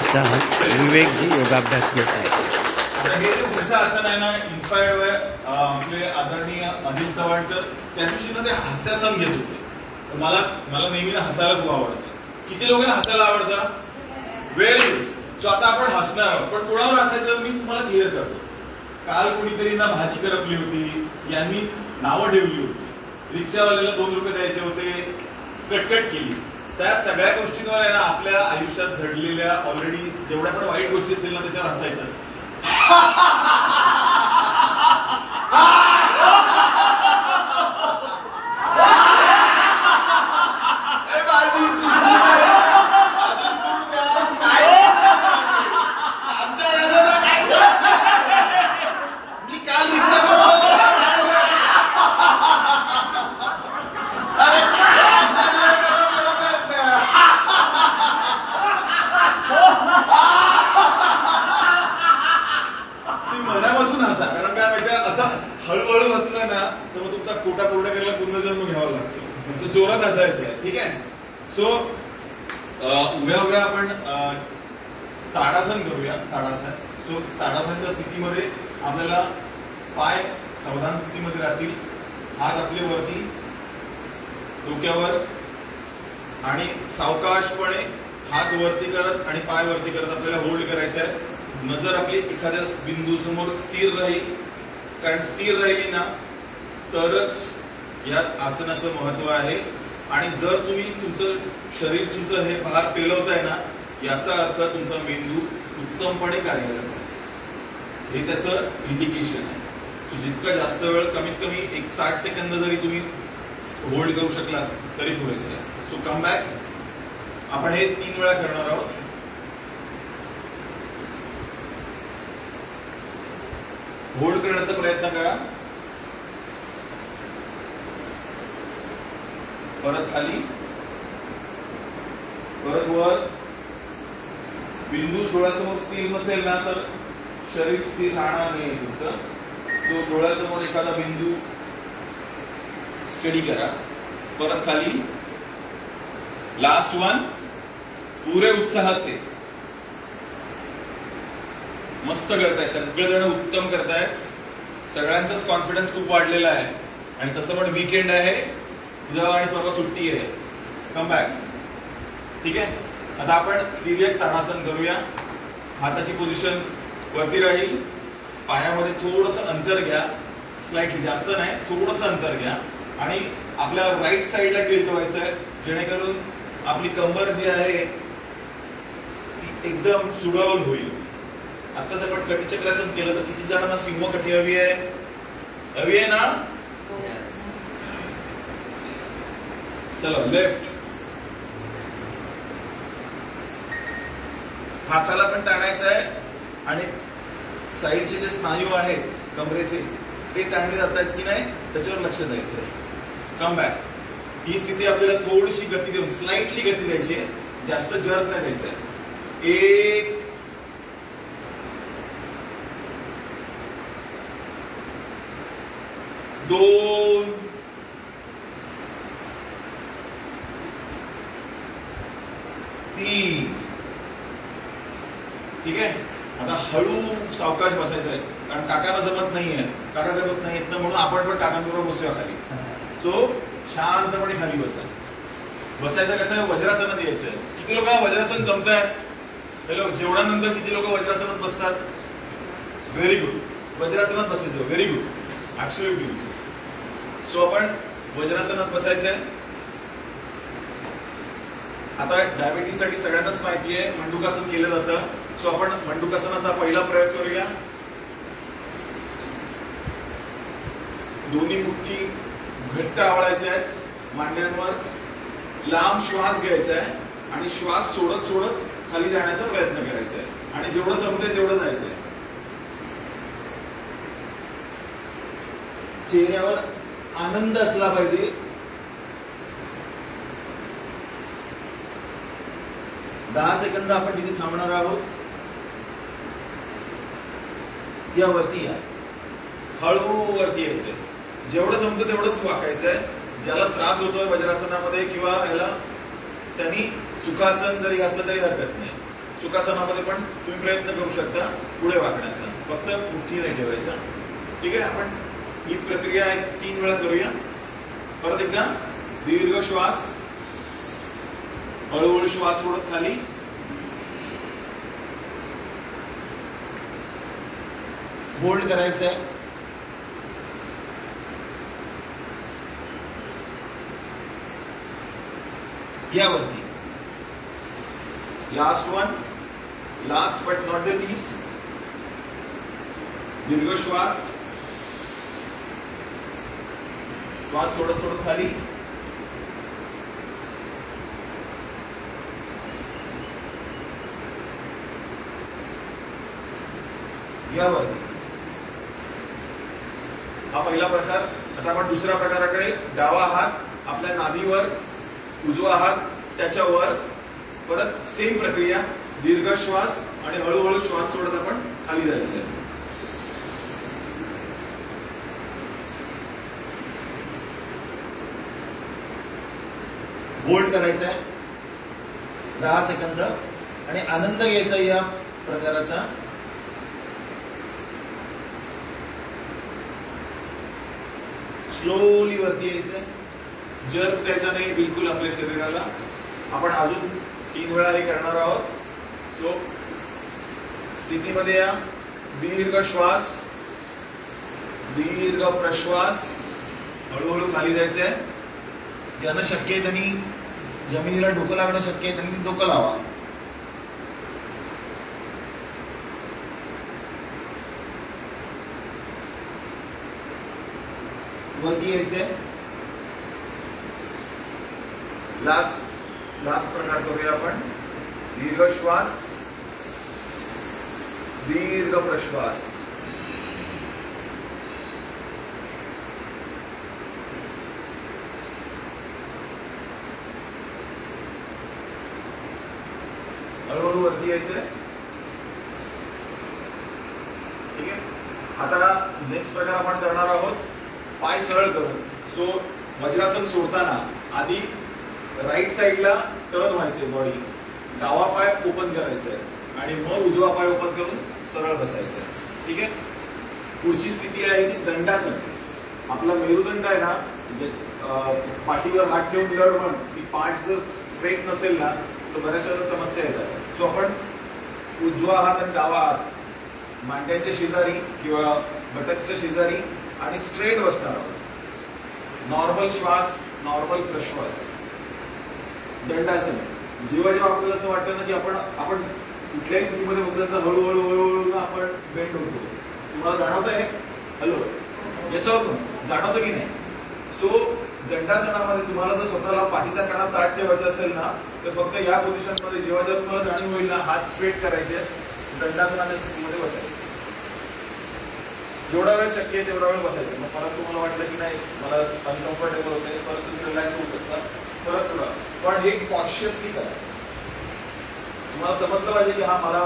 उत्साह विवेकजी योगाभ्यास घेत आहेत. हे जे पुढचं आसन आहे ना, इन्स्पायर्ड आहे आपले आदरणीय अनिल चव्हाण सर. त्या दिवशी ना ते हास्यासन घेत होते. तर मला नेहमी हसायला खूप आवडतं. किती लोकांना हसायला आवडतं? Very good. सो आता आपण हसणार आहोत, पण कोणावर हसायचं मी तुम्हाला क्लिअर करतो. काल कोणीतरी ना भाजी करपली होती, यांनी नावं ठेवली होती, रिक्षावाल्याला 2 रुपये द्यायचे होते, कटकट केली. सगळ्या गोष्टींवर आहे ना आपल्या आयुष्यात घडलेल्या ऑलरेडी जेवढ्या पण वाईट गोष्टी असतील ना त्याच्यावर हसायचं. मनापासून हसा. कारण काय माहिती असं हळूहळू हसलं ना तर मग तुमचा कोटा पूर्ण करायला पुनर्जन्म घ्यावा लागतो. म्हणजे जोरात हसायचं आहे. ठीक आहे. सो उभ्या आपण ताडासन करूया. ताडासन. सो ताडासनच्या स्थितीमध्ये आपल्याला पाय सावधान स्थितीमध्ये राहतील, हात आपले वरती डोक्यावर आणि सावकाशपणे हात वरती करत आणि पाय वरती करत आपल्याला होल्ड करायचं आहे. नजर आपली एखाद्या बिंदू समोर स्थिर राहील. कारण स्थिर राहिली ना तरच या आसनाचं महत्व आहे. आणि जर तुम्ही तुमचं शरीर तुमचं हे भार पेलवताय ना याचा अर्थ तुमचा मेंदू उत्तमपणे कार्यरत आहे. हे त्याचं इंडिकेशन आहे. तो जितका जास्त वेळ कमीत कमी 60 सेकंद जरी तुम्ही होल्ड करू शकलात तरी पुरेसे आहे. So come back. आपण हे 3 वेळा करणार आहोत. होल्ड करण्याचा प्रयत्न करा. परत खाली, परत वर. बिंदू डोळ्यासमोर स्थिर नसेल ना तर शरीर स्थिर राहणार नाही तुमचं. तो डोळ्यासमोर एखादा बिंदू स्टडी करा. परत खाली. Last one. पुरे उत्साह से मस्त करताय. सगळेजण उत्तम करतायत. सगळ्यांचाच कॉन्फिडन्स खूप वाढलेला आहे. आणि तसं पण वीकेंड आहे, उद्या आणि परवा सुट्टी आहे. Come back. ठीक आहे. आता आपण तिर्यक ताडासन करूया. हाताची पोझिशन वरती राहील. पायामध्ये थोडंसं अंतर घ्या. स्लाइटली, जास्त नाही, थोडंसं अंतर घ्या. आणि आपल्या राईट साईडला टिल्ट व्हायचं आहे जेणेकरून आपली कंबर जी आहे ती एकदम सुडौल होईल. आता जर आपण कटीचक्रासन केलं तर किती जणांना सिंहकटी हवी आहे? हवी आहे ना? चलो लेफ्ट. हाताला पण ताणायचं आहे आणि साईडचे जे स्नायू आहेत कमरेचे ते ताणले जात आहेत की नाही त्याच्यावर लक्ष द्यायचं आहे. Come back. ही स्थिती आपल्याला थोडीशी गती देऊन स्लाइटली गती द्यायची आहे, जास्त जर्क नाही द्यायचं आहे. 1 2 3. ठीक आहे. आता हळू सावकाश बसायचं आहे कारण काकांना जमत नाहीये. काका जमत नाही येत ना म्हणून आपण पण काकांबरोबर बसूया खाली. सो शांतपणे खाली बसा. बसायचं कसं आहे? वज्रासनात यायचं आहे. किती लोकांना वज्रासन जमत आहे? हॅलो. जेवणानंतर किती लोक वज्रासनात बसतात? Very good. वज्रासनात बसायचं. Very good. ऍब्सोल्युटली. सो आपण वज्रासनात बसायचंय. आता डायबिटीस साठी सगळ्यांनाच माहिती आहे मंडूकासन केलं जातं. सो आपण मंडूकासनाचा पहिला प्रयोग करूया. दोन्ही मुठी घट्ट आवळायच्या आहेत मांड्यांवर. लांब श्वास घ्यायचा आहे आणि श्वास सोडत सोडत खाली जाण्याचा प्रयत्न करायचा आहे आणि जेवढं जमतंय तेवढं जायचं आहे. चेहऱ्यावर आनंद असला पाहिजे. दहा सेकंद आपण तिथे थांबणार आहोत. या वरती या. हळू वरती यायचंय. जेवढं जमतं तेवढंच वाकायचंय. ज्याला त्रास होतोय वज्रासनामध्ये किंवा याला त्यांनी सुखासन जरी घातलं तरी हरकत नाही. सुखासनामध्ये पण तुम्ही प्रयत्न करू शकता पुढे वाकण्याचा, फक्त मुठी नाही ठेवायचा. ठीक आहे, आपण ही प्रक्रिया 3 वेळा करूया. परत एकदा दीर्घ श्वास, हळूहळू श्वास सोडत खाली, होल्ड करायचंय, यावरती. Last one, last but not the least. दीर्घ श्वास, श्वास सोडत सोडत खाली, यावरती. हा पहिला प्रकार. आता आपण दुसऱ्या प्रकाराकडे. डावा हात आपल्या नाभीवर, उजवा हात त्याच्यावर. परत सेम प्रक्रिया, दीर्घ श्वास आणि हळूहळू श्वास सोडत आपण खाली जायचंय. होल्ड करायचंय 10 सेकंद आणि आनंद घ्यायचा या प्रकाराचा. स्लोली वरती यायचंय, जर्क द्यायचा नाही बिलकुल आपल्या शरीराला. आपण अजून 3 वेळा हे करणार आहोत. सो स्थितीमध्ये या. दीर्घ श्वास, दीर्घ प्रश्वास, हळूहळू खाली जायचंय. ज्यांना शक्य आहे त्यांनी जमिनीला डोकं लागणं शक्य आहे त्यांनी डोकं लावा. वरती यायचंय. लास्ट प्रकार करूया आपण. दीर्घ श्वास, दीर्घ प्रश्वास. हळूहळू वरती यायचंय. ठीक आहे, आता नेक्स्ट प्रकार आपण करणार आहोत पाय सरळ करून. सो वज्रासन सोडताना आधी राईट साइडला टर्न व्हायचे बॉडी, डावा पाय ओपन करायचा आहे आणि मग उजवा पाय ओपन करून सरळ बसायचं आहे. ठीक आहे, पुढची स्थिती आहे ती दंडासन. आपला मेरुदंड आहे ना, म्हणजे पाठीवर हात ठेवून लढवण, ती पाठ जर स्ट्रेट नसेल ना तर बऱ्याचशा समस्या येतात. सो आपण उजवा हात आणि डावा हात मांड्यांच्या शेजारी किंवा बटक्सच्या शेजारी आणि स्ट्रेट बसणार आहोत. नॉर्मल श्वास, नॉर्मल प्रश्वास, दंडासन. जेव्हा जेव्हा आपल्याला असं वाटतं ना की आपण कुठल्याही स्थितीमध्ये बसलं तर हळूहळू हळूहळू आपण बेंड होतो. तुम्हाला जाणवत आहे? हॅलो, याच्यावर जाणवतं की नाही? सो दंडासनामध्ये तुम्हाला जर स्वतःला पाठीचा कणा ताठ ठेवायचा असेल ना तर फक्त या पोझिशन मध्ये जेव्हा जेव्हा तुम्हाला जाणीव होईल ना, हात स्ट्रेट करायचे, दंडासनाच्या स्थितीमध्ये बसायचे. जेवढा वेळ शक्य आहे तेवढा वेळ बसायचं. मग परत तुम्हाला वाटलं की नाही मला अनकम्फर्टेबल होते, परत तुम्ही रिलॅक्स होऊ शकता, परत थोडा. पण हे कॉन्शियसली करा. तुम्हाला समजलं पाहिजे की हा मला